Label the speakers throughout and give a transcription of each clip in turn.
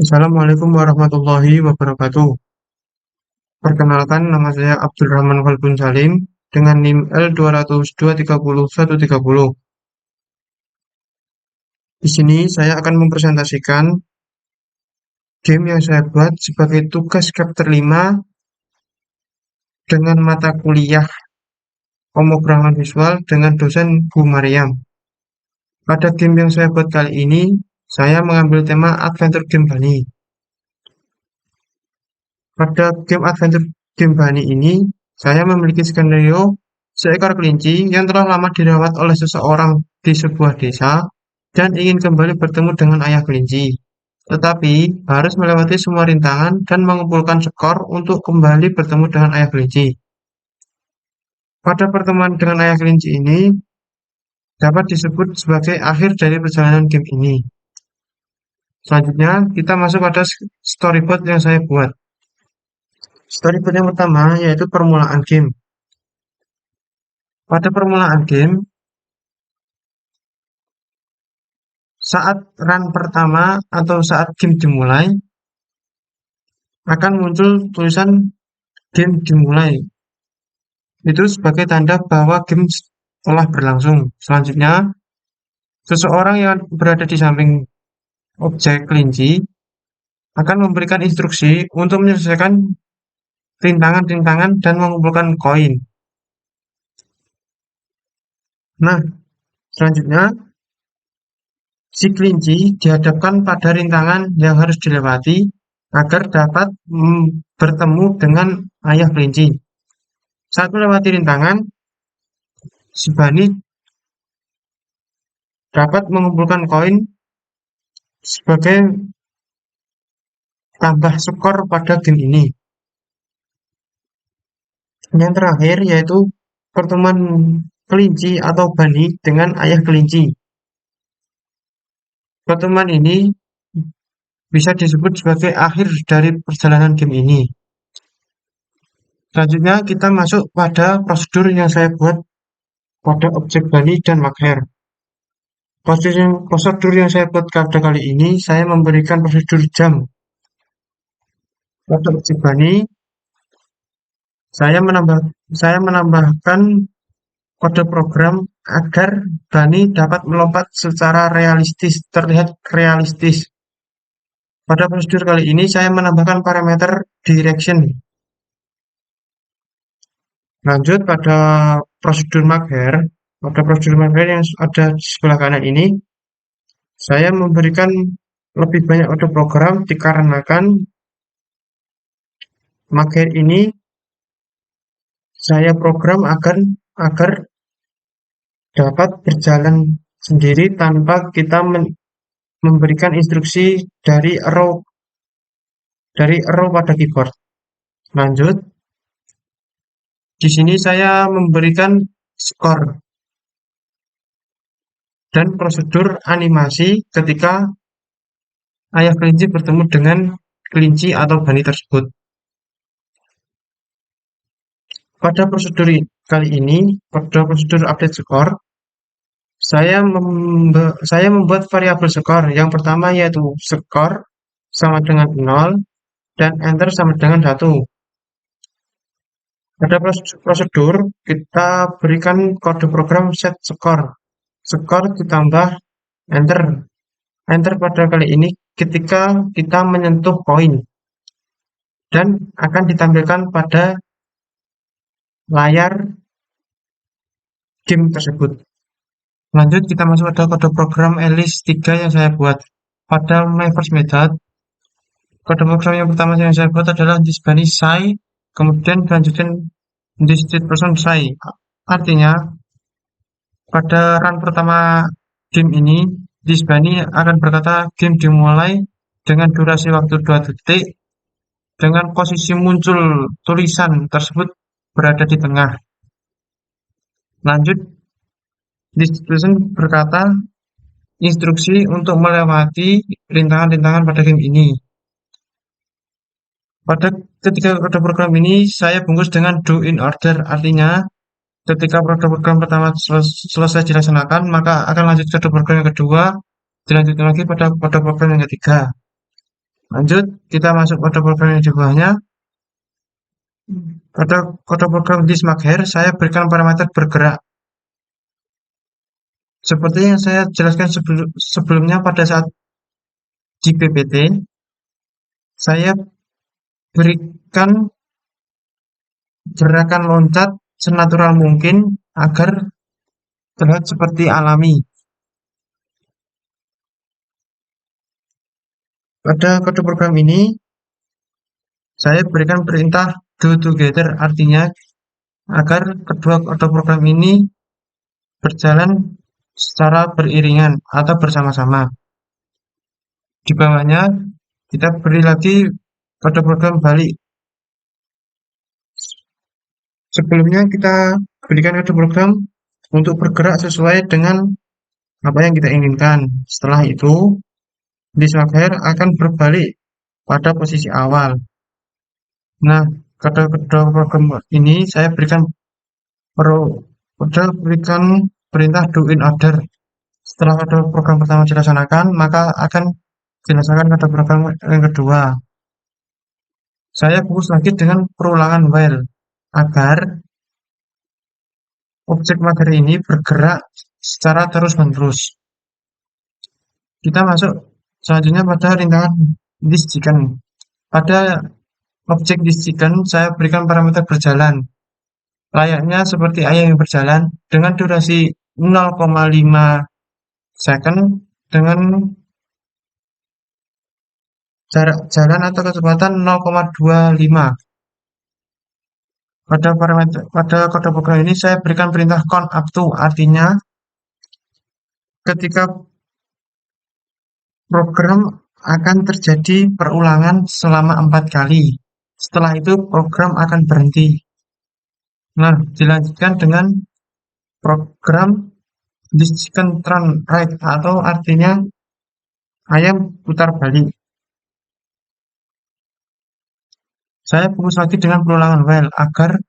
Speaker 1: Assalamualaikum warahmatullahi wabarakatuh. Perkenalkan, nama saya Abdul Rahman Falbun Salim dengan NIM L20230 130. Di sini saya akan mempresentasikan game yang saya buat sebagai tugas chapter 5 dengan mata kuliah pemrograman visual dengan dosen Bu Maryam. Pada game yang saya buat kali ini, saya mengambil tema Adventure Game Bunny. Pada game Adventure Game Bunny ini, saya memiliki skenario seekor kelinci yang telah lama dirawat oleh seseorang di sebuah desa dan ingin kembali bertemu dengan ayah kelinci. Tetapi harus melewati semua rintangan dan mengumpulkan skor untuk kembali bertemu dengan ayah kelinci. Pada pertemuan dengan ayah kelinci ini dapat disebut sebagai akhir dari perjalanan game ini. Selanjutnya kita masuk pada storyboard yang saya buat. Storyboard yang pertama yaitu permulaan game. Pada permulaan game, saat run pertama atau saat game dimulai, akan muncul tulisan game dimulai. Itu sebagai tanda bahwa game telah berlangsung. Selanjutnya, seseorang yang berada di samping objek kelinci akan memberikan instruksi untuk menyelesaikan rintangan-rintangan dan mengumpulkan koin. Nah, selanjutnya si kelinci dihadapkan pada rintangan yang harus dilewati agar dapat bertemu dengan ayah kelinci. Saat melewati rintangan, si bunny dapat mengumpulkan koin sebagai tambah skor pada game ini. Yang terakhir yaitu pertemuan kelinci atau bunny dengan ayah kelinci. Pertemuan ini bisa disebut sebagai akhir dari perjalanan game ini. Selanjutnya kita masuk pada prosedur yang saya buat pada objek bunny dan marker. Prosedur yang saya buat pada kali ini, saya memberikan prosedur jam. Pada objek bunny, saya menambahkan kode program agar bunny dapat melompat secara realistis, terlihat realistis. Pada prosedur kali ini, saya menambahkan parameter direction. Lanjut pada prosedur marker. Pada prosedur marker yang ada di sebelah kanan ini, saya memberikan lebih banyak kode program dikarenakan marker ini saya program agar dapat berjalan sendiri tanpa kita memberikan instruksi dari arrow pada keyboard. Lanjut, di sini saya memberikan skor dan prosedur animasi ketika ayah kelinci bertemu dengan kelinci atau bunny tersebut. Pada prosedur kali ini, pada prosedur update skor, saya membuat variabel skor. Yang pertama yaitu skor sama dengan 0 dan enter sama dengan 1. Pada prosedur, kita berikan kode program set skor. Skor ditambah enter. Enter pada kali ini ketika kita menyentuh koin dan akan ditampilkan pada layar game tersebut. Lanjut kita masuk pada kode program Alice 3 yang saya buat. Pada my first method, kode program yang pertama yang saya buat adalah this bunny shy, kemudian dilanjutkan this person shy. Artinya pada run pertama game ini, this bunny akan berkata game dimulai dengan durasi waktu 2 detik dengan posisi muncul tulisan tersebut berada di tengah. Lanjut, this person berkata instruksi untuk melewati rintangan-rintangan pada game ini. Pada ketiga kode program ini saya bungkus dengan do in order, artinya ketika kode program pertama selesai dilaksanakan, maka akan lanjut ke kode program yang kedua, dilanjutkan lagi pada kode program yang ketiga. Lanjut, kita masuk pada program yang di bawahnya. Pada kode program di Smackhere, saya berikan parameter bergerak. Seperti yang saya jelaskan sebelumnya pada saat di PPT, saya berikan gerakan loncat senatural mungkin agar terlihat seperti alami. Pada kode program ini, saya berikan perintah do together, artinya agar kedua kode program ini berjalan secara beriringan atau bersama-sama. Di bawahnya, kita beri lagi kode program balik. Sebelumnya kita berikan kode program untuk bergerak sesuai dengan apa yang kita inginkan. Setelah itu, disk Smackhere akan berbalik pada posisi awal. Nah, kode-kode program ini saya berikan perintah do in order. Setelah kode program pertama dilaksanakan, maka akan dilaksanakan kode program yang kedua. Saya fokus lagi dengan perulangan while agar objek mager ini bergerak secara terus-menerus. Kita masuk selanjutnya pada rintangan disk chicken. Pada objek disk chicken, saya berikan parameter berjalan. Layaknya seperti ayam yang berjalan dengan durasi 0,5 second dengan jarak jalan atau kecepatan 0,25. Pada kode program ini saya berikan perintah count up to, artinya ketika program akan terjadi perulangan selama 4 kali. Setelah itu program akan berhenti. Nah, dilanjutkan dengan program disk chicken turn right, atau artinya ayam putar balik. Saya fokus lagi dengan perulangan while agar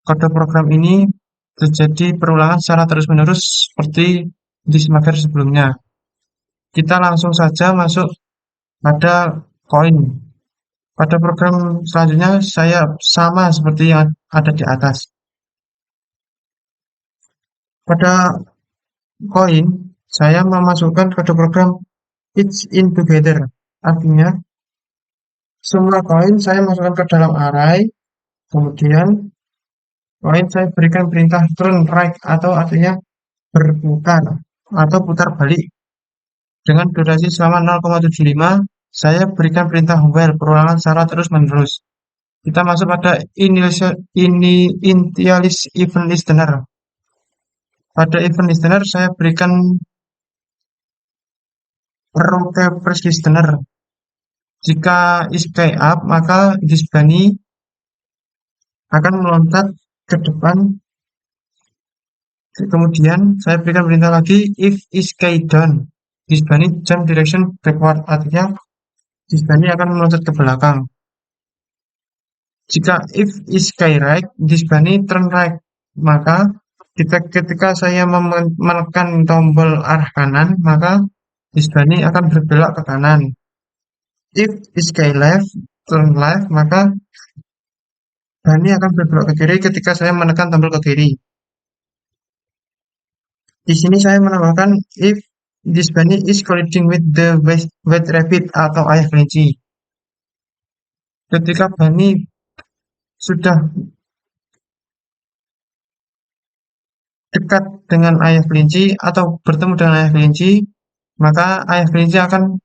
Speaker 1: kode program ini terjadi perulangan secara terus-menerus seperti di Smackhere sebelumnya. Kita langsung saja masuk pada koin. Pada program selanjutnya saya sama seperti yang ada di atas. Pada koin, saya memasukkan kode program each in together. Artinya, semua koin saya masukkan ke dalam array, kemudian koin saya berikan perintah turn right, atau artinya berputar atau putar balik. Dengan durasi selama 0,75, saya berikan perintah while perulangan secara terus-menerus. Kita masuk pada initialize event listener. Pada event listener saya berikan route first listener. Jika is play up, maka disk bunny akan meloncat ke depan. Kemudian saya berikan perintah lagi if is down, disk bunny jump direction backward, artinya disk bunny akan meloncat ke belakang. Jika if is right, disk bunny turn right, maka ketika saya menekan tombol arah kanan, maka disk bunny akan berbelok ke kanan. If is left, turn left, maka bunny akan berbelok ke kiri ketika saya menekan tombol ke kiri. Di sini saya menambahkan if this bunny is colliding with the white rabbit atau ayah kelinci. Ketika bunny sudah dekat dengan ayah kelinci atau bertemu dengan ayah kelinci, maka ayah kelinci akan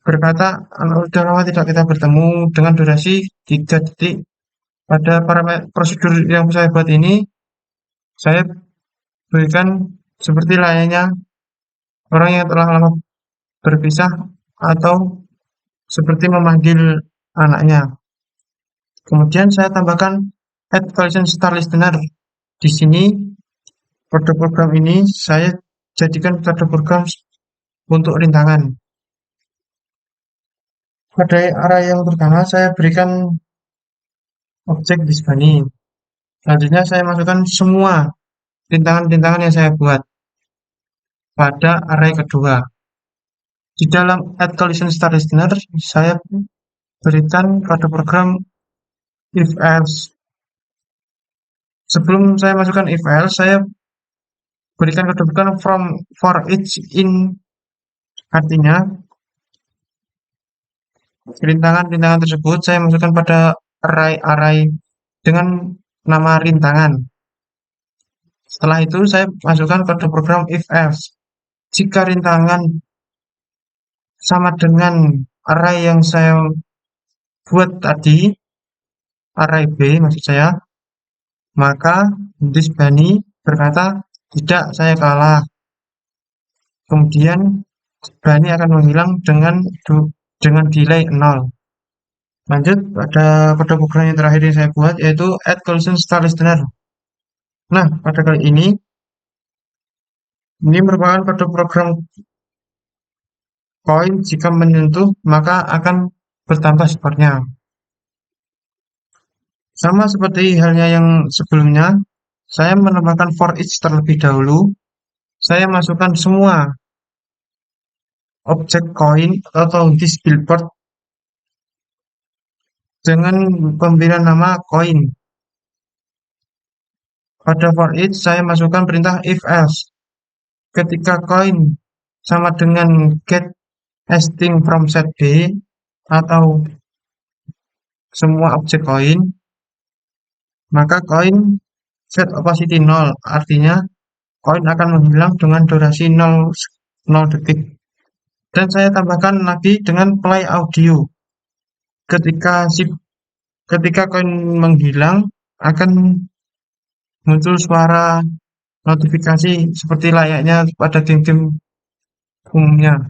Speaker 1: berkata, sudah lama tidak kita bertemu, dengan durasi 3 detik. Pada prosedur yang saya buat ini, saya berikan seperti layaknya orang yang telah lama berpisah atau seperti memanggil anaknya. Kemudian saya tambahkan add collision start listener. Di sini kode program ini saya jadikan kode program untuk rintangan. Pada area yang pertama saya berikan objek disk bunny. Selanjutnya saya masukkan semua rintangan-rintangan yang saya buat pada array kedua. Di dalam add collision star listener, saya berikan kode program if else. Sebelum saya masukkan if else, saya berikan kode program from for each in, artinya rintangan-rintangan tersebut saya masukkan pada array-array dengan nama rintangan. Setelah itu saya masukkan kode program if else. Jika rintangan sama dengan array yang saya buat tadi, array B maksud saya, maka this bunny berkata, tidak, saya kalah. Kemudian bunny akan menghilang dengan delay 0. Lanjut pada kode program yang terakhir yang saya buat, yaitu add collision star listener. Nah, pada kali ini merupakan kode program koin jika menyentuh maka akan bertambah skornya. Sama seperti halnya yang sebelumnya, saya menambahkan for each terlebih dahulu. Saya masukkan semua objek koin atau this billboard dengan pemberian nama koin. Pada for each saya masukkan perintah if else. Ketika koin sama dengan get asting from set B atau semua objek koin, maka koin set opacity 0, artinya koin akan menghilang dengan durasi 0 detik. Dan saya tambahkan lagi dengan play audio. Ketika koin menghilang akan muncul suara notifikasi seperti layaknya pada game-game umumnya.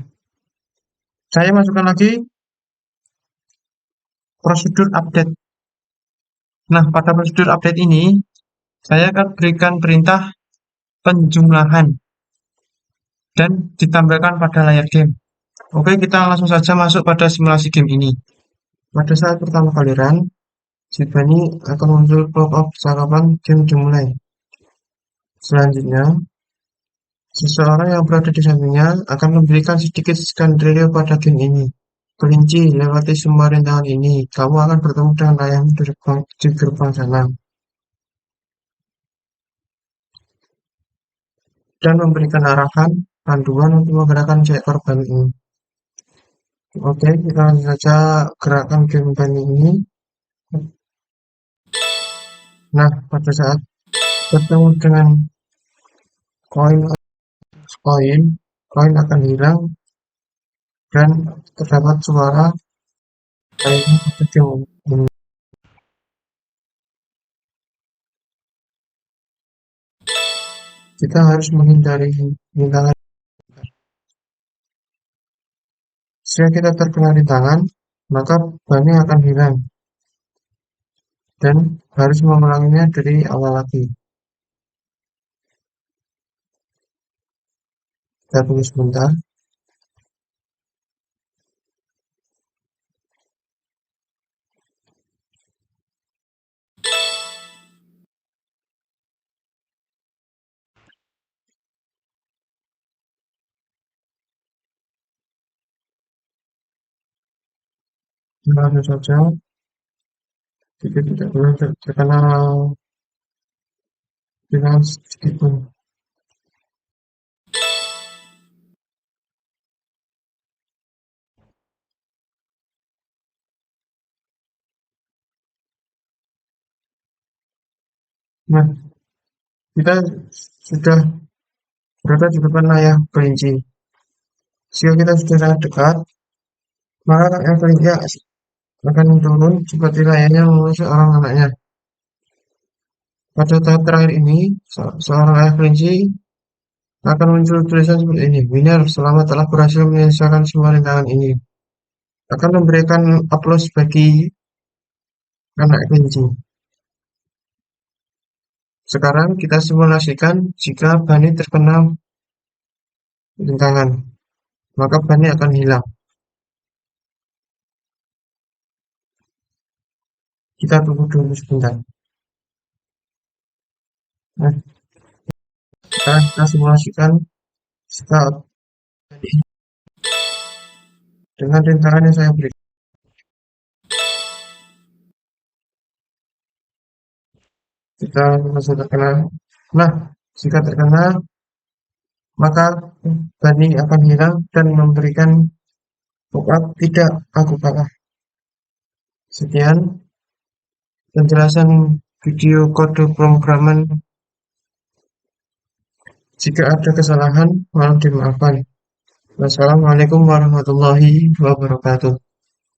Speaker 1: Saya masukkan lagi prosedur update. Nah, pada prosedur update ini saya akan berikan perintah penjumlahan dan ditambahkan pada layar game. Oke, kita langsung saja masuk pada simulasi game ini. Pada saat pertama kali run, si bunny akan muncul pop up percakapan game dimulai. Selanjutnya, seseorang yang berada di sampingnya akan memberikan sedikit skenario pada game ini. Kelinci, lewati semua rintangan ini. Kamu akan bertemu dengan ayahmu di gerbang sana. Dan memberikan arahan, panduan untuk menggerakkan seekor bunny ini. Oke, kita langsung saja gerakan game bunny ini. Nah, pada saat bertemu dengan koin akan hilang dan terdapat suara kayaknya pada game ini. Kita harus menghindari rintangan. Jika kita terkena rintangan, maka bunny akan hilang dan harus mengulanginya dari awal lagi. Kita tunggu sebentar. Langsung saja, kita tidak boleh terkena dengan sedikit pun. Nah, kita sudah berada di depan layar kelinci. Jika kita sudah sangat dekat, maka layar kelinci akan turun seperti layaknya mengusik orang anaknya. Pada tahap terakhir ini, seorang ayah kelinci akan muncul tulisan seperti ini. Winner, selamat telah berhasil menyelesaikan semua rintangan ini. Akan memberikan aplaus bagi anak kelinci. Sekarang kita simulasikan jika bunny terkena rintangan, maka bunny akan hilang. Kita tunggu dulu sebentar. Nah, sekarang kita simulasikan jika dengan rintangan yang saya beri. Jika merasa terkena, nah, jika terkena, maka Bani akan hilang dan memberikan pop-up tidak aku kalah. Sekian penjelasan video kode pemrograman. Jika ada kesalahan, mohon dimaafkan. Wassalamualaikum warahmatullahi wabarakatuh.